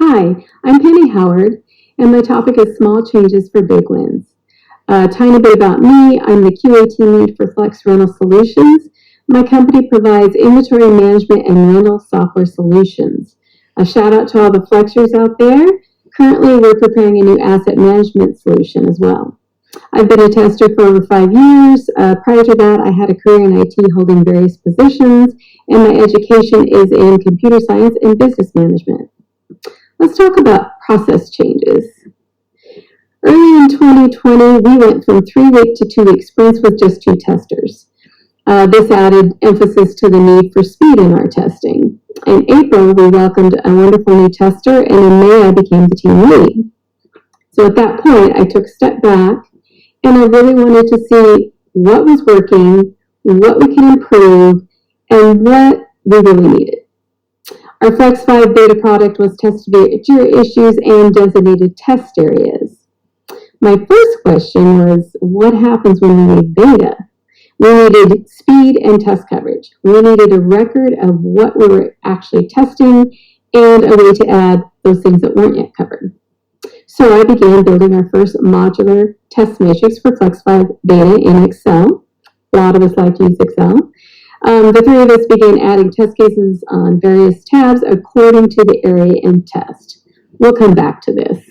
Hi, I'm Penny Howard, and my topic is small changes for big wins. A tiny bit about me, I'm the QA team lead for Flex Rental Solutions. My company provides inventory management and rental software solutions. A shout out to all the Flexers out there. Currently, we're preparing a new asset management solution as well. I've been a tester for over 5 years. Prior to that, I had a career in IT holding various positions, and my education is in computer science and business management. Let's talk about process changes. Early in 2020, we went from 3-week to 2-week sprints with just 2 testers. This added emphasis to the need for speed in our testing. In April, we welcomed a wonderful new tester, and in May, I became the team lead. So at that point, I took a step back, and I really wanted to see what was working, what we can improve, and what we really needed. Our Flex 5 beta product was tested via Jira issues and designated test areas. My first question was, what happens when we need beta? We needed speed and test coverage. We needed a record of what we were actually testing and a way to add those things that weren't yet covered. So I began building our first modular test matrix for Flex 5 beta in Excel. A lot of us like to use Excel. The 3 of us began adding test cases on various tabs according to the area in test. We'll come back to this.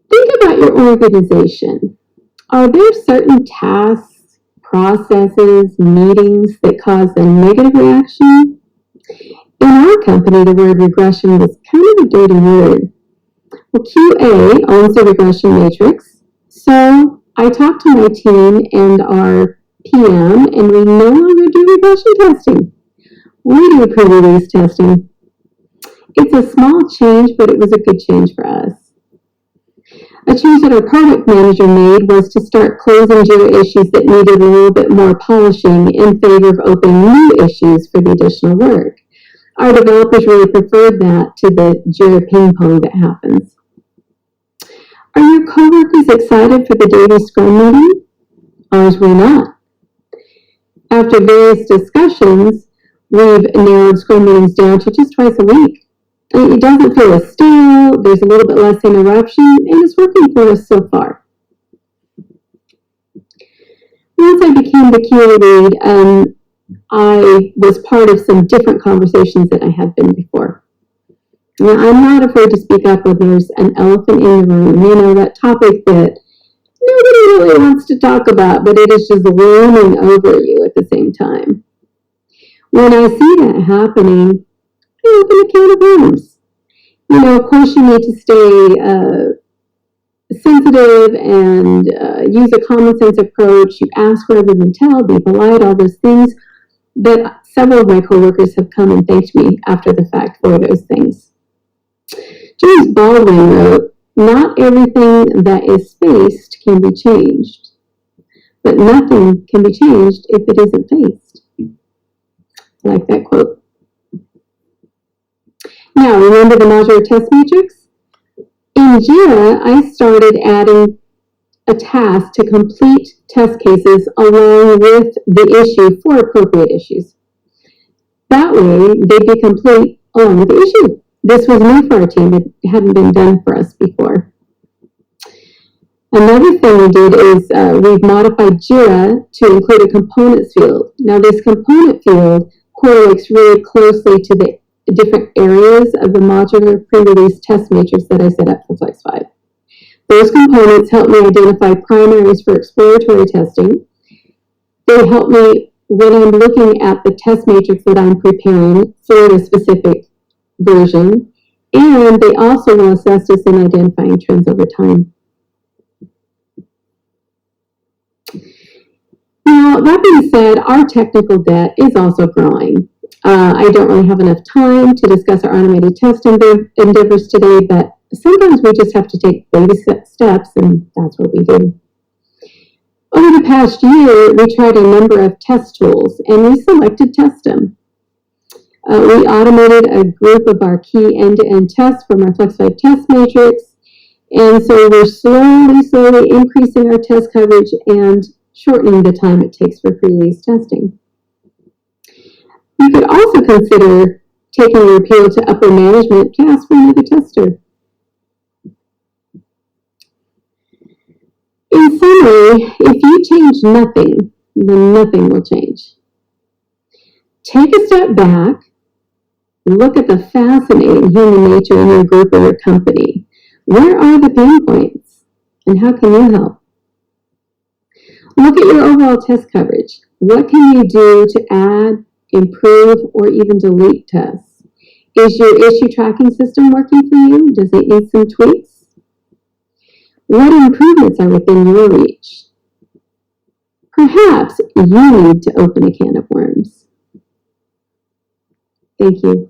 Think about your organization. Are there certain tasks, processes, meetings that cause a negative reaction? In our company, the word regression was kind of a dirty word. Well, QA owns the regression matrix, so I talked to my team and our PM, and we no longer do regression testing. We do pre-release testing. It's a small change, but it was a good change for us. A change that our product manager made was to start closing Jira issues that needed a little bit more polishing in favor of opening new issues for the additional work. Our developers really preferred that to the Jira ping pong that happens. Are your coworkers excited for the daily Scrum meeting? Ours were not. After various discussions, we've narrowed Scrum meetings down to just twice a week. It doesn't feel as stale, there's a little bit less interruption, and it's working for us so far. Once I became the QA lead, I was part of some different conversations than I had been before. Now, I'm not afraid to speak up when there's an elephant in the room, that topic that nobody really wants to talk about, but it is just looming over you at the same time. When I see that happening, I open a can of worms. Of course, you need to stay sensitive and use a common sense approach. You ask rather than tell, be polite, all those things. But several of my coworkers have come and thanked me after the fact for those things. James Baldwin wrote, "Not everything that is faced can be changed, but nothing can be changed if it isn't faced." I like that quote. Now, remember the modular test matrix? In Jira, I started adding a task to complete test cases along with the issue for appropriate issues. That way, they'd be complete along with the issue. This was new for our team. It hadn't been done for us before. Another thing we did is we've modified Jira to include a components field. Now, this component field correlates really closely to the different areas of the modular pre-release test matrix that I set up for Flex 5. Those components help me identify primaries for exploratory testing. They help me when I'm looking at the test matrix that I'm preparing for the specific version, and they also will assist us in identifying trends over time. Now, that being said, our technical debt is also growing. I don't really have enough time to discuss our automated test endeavors today, but sometimes we just have to take baby steps, and that's what we do. Over the past year, we tried a number of test tools, and we selected Testim. We automated a group of our key end-to-end tests from our Flex 5 test matrix, and so we're slowly increasing our test coverage and shortening the time it takes for pre-release testing. You could also consider taking your appeal to upper management can ask for another tester. In summary, if you change nothing, then nothing will change. Take a step back, look at the fascinating human nature in your group or your company. Where are the pain points, and how can you help? Look at your overall test coverage. What can you do to add, improve, or even delete tests? Is your issue tracking system working for you? Does it need some tweaks? What improvements are within your reach? Perhaps you need to open a can of worms. Thank you.